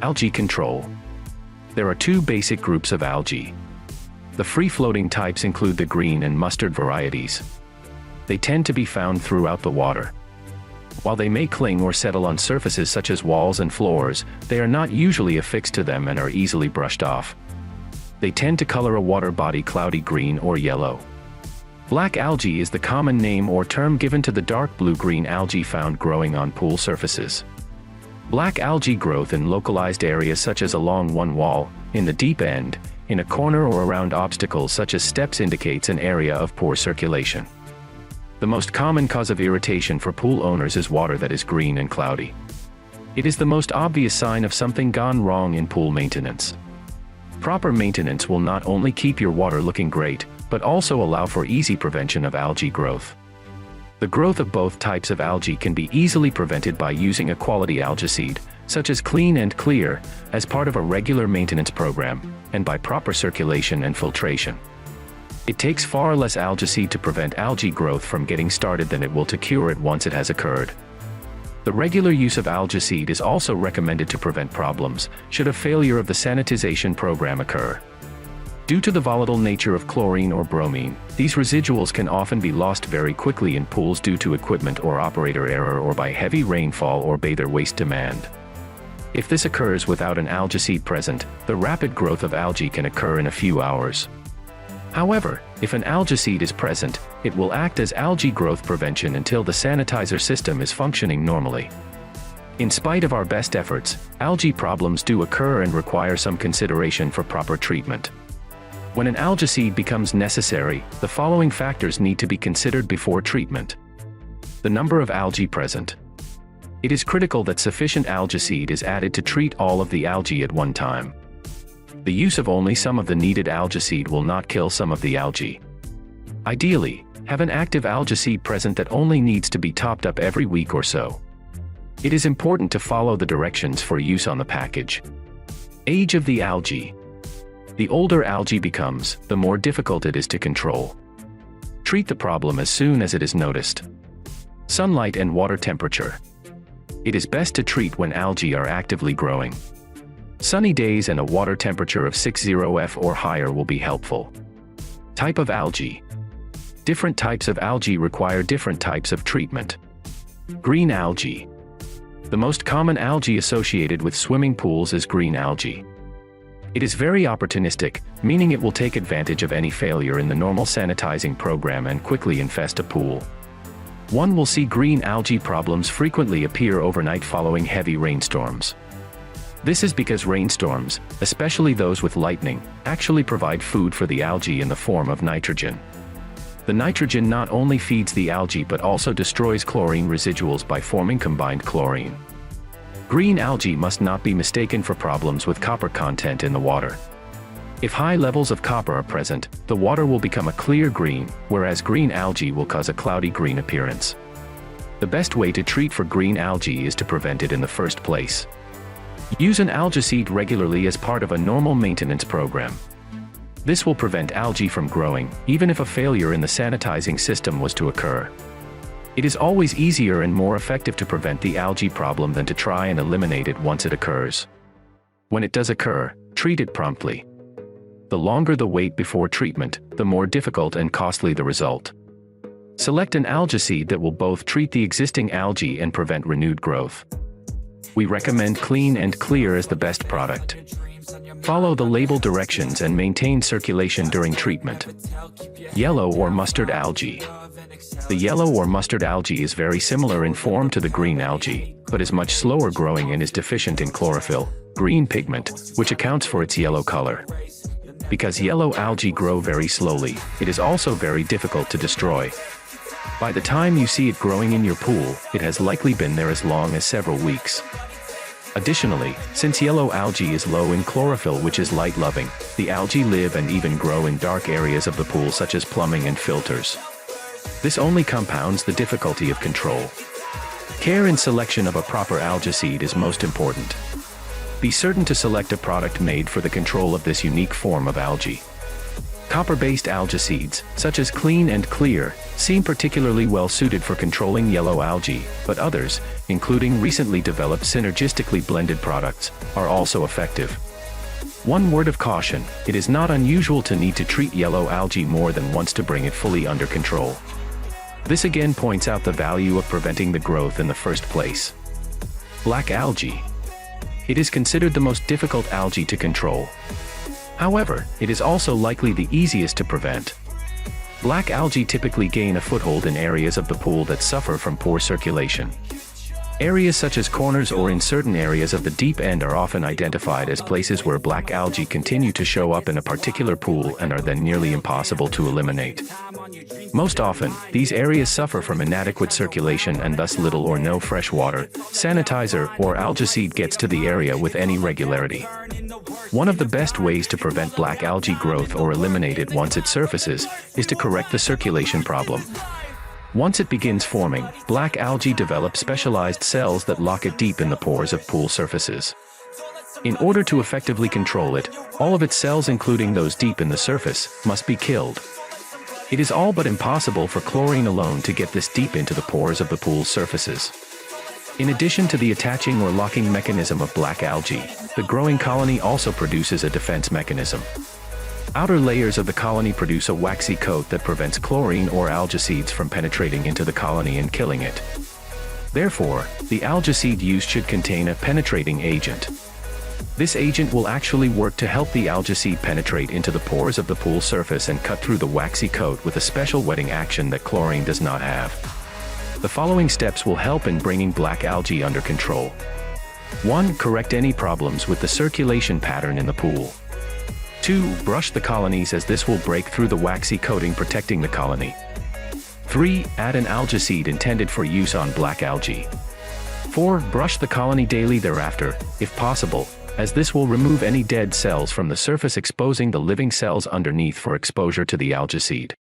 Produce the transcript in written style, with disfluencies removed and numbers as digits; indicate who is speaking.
Speaker 1: Algae control. There are two basic groups of algae. The free-floating types include the green and mustard varieties. They tend to be found throughout the water. While they may cling or settle on surfaces such as walls and floors, they are not usually affixed to them and are easily brushed off. They tend to color a water body cloudy green or yellow. Black algae is the common name or term given to the dark blue-green algae found growing on pool surfaces. Black algae growth in localized areas such as along one wall, in the deep end, in a corner or around obstacles such as steps indicates an area of poor circulation. The most common cause of irritation for pool owners is water that is green and cloudy. It is the most obvious sign of something gone wrong in pool maintenance. Proper maintenance will not only keep your water looking great, but also allow for easy prevention of algae growth. The growth of both types of algae can be easily prevented by using a quality algicide, such as Clean and Clear, as part of a regular maintenance program, and by proper circulation and filtration. It takes far less algicide to prevent algae growth from getting started than it will to cure it once it has occurred. The regular use of algicide is also recommended to prevent problems, should a failure of the sanitization program occur. Due to the volatile nature of chlorine or bromine, these residuals can often be lost very quickly in pools due to equipment or operator error or by heavy rainfall or bather waste demand. If this occurs without an algicide present, the rapid growth of algae can occur in a few hours. However, if an algicide is present, it will act as algae growth prevention until the sanitizer system is functioning normally. In spite of our best efforts, algae problems do occur and require some consideration for proper treatment. When an algicide becomes necessary, the following factors need to be considered before treatment. The number of algae present. It is critical that sufficient algicide is added to treat all of the algae at one time. The use of only some of the needed algicide will not kill some of the algae. Ideally, have an active algicide present that only needs to be topped up every week or so. It is important to follow the directions for use on the package. Age of the algae. The older algae becomes, the more difficult it is to control. Treat the problem as soon as it is noticed. Sunlight and water temperature. It is best to treat when algae are actively growing. Sunny days and a water temperature of 60°F or higher will be helpful. Type of algae. Different types of algae require different types of treatment. Green algae. The most common algae associated with swimming pools is green algae. It is very opportunistic, meaning it will take advantage of any failure in the normal sanitizing program and quickly infest a pool. One will see green algae problems frequently appear overnight following heavy rainstorms. This is because rainstorms, especially those with lightning, actually provide food for the algae in the form of nitrogen. The nitrogen not only feeds the algae but also destroys chlorine residuals by forming combined chlorine. Green algae must not be mistaken for problems with copper content in the water. If high levels of copper are present, the water will become a clear green, whereas green algae will cause a cloudy green appearance. The best way to treat for green algae is to prevent it in the first place. Use an algicide regularly as part of a normal maintenance program. This will prevent algae from growing, even if a failure in the sanitizing system was to occur. It is always easier and more effective to prevent the algae problem than to try and eliminate it once it occurs. When it does occur, treat it promptly. The longer the wait before treatment, the more difficult and costly the result. Select an algicide that will both treat the existing algae and prevent renewed growth. We recommend Clean and Clear as the best product. Follow the label directions and maintain circulation during treatment. Yellow or mustard algae. The yellow or mustard algae is very similar in form to the green algae, but is much slower growing and is deficient in chlorophyll, green pigment, which accounts for its yellow color. Because yellow algae grow very slowly, it is also very difficult to destroy. By the time you see it growing in your pool, it has likely been there as long as several weeks. Additionally, since yellow algae is low in chlorophyll, which is light-loving, the algae live and even grow in dark areas of the pool such as plumbing and filters. This only compounds the difficulty of control. Care in selection of a proper algicide is most important. Be certain to select a product made for the control of this unique form of algae. Copper-based algae seeds, such as Clean and Clear, seem particularly well suited for controlling yellow algae, but others, including recently developed synergistically blended products, are also effective. One word of caution: it is not unusual to need to treat yellow algae more than once to bring it fully under control. This again points out the value of preventing the growth in the first place. Black algae. It is considered the most difficult algae to control. However, it is also likely the easiest to prevent. Black algae typically gain a foothold in areas of the pool that suffer from poor circulation. Areas such as corners or in certain areas of the deep end are often identified as places where black algae continue to show up in a particular pool and are then nearly impossible to eliminate. Most often, these areas suffer from inadequate circulation and thus little or no fresh water, sanitizer, or algaecide gets to the area with any regularity. One of the best ways to prevent black algae growth or eliminate it once it surfaces is to correct the circulation problem. Once it begins forming, black algae develop specialized cells that lock it deep in the pores of pool surfaces. In order to effectively control it, all of its cells, including those deep in the surface, must be killed. It is all but impossible for chlorine alone to get this deep into the pores of the pool surfaces. In addition to the attaching or locking mechanism of black algae, the growing colony also produces a defense mechanism. Outer layers of the colony produce a waxy coat that prevents chlorine or algaecides from penetrating into the colony and killing it. Therefore, the algaecide used should contain a penetrating agent. This agent will actually work to help the algaecide penetrate into the pores of the pool surface and cut through the waxy coat with a special wetting action that chlorine does not have. The following steps will help in bringing black algae under control. 1. Correct any problems with the circulation pattern in the pool. 2. Brush the colonies, as this will break through the waxy coating protecting the colony. 3. Add an algaecide intended for use on black algae. 4. Brush the colony daily thereafter, if possible, as this will remove any dead cells from the surface, exposing the living cells underneath for exposure to the algaecide.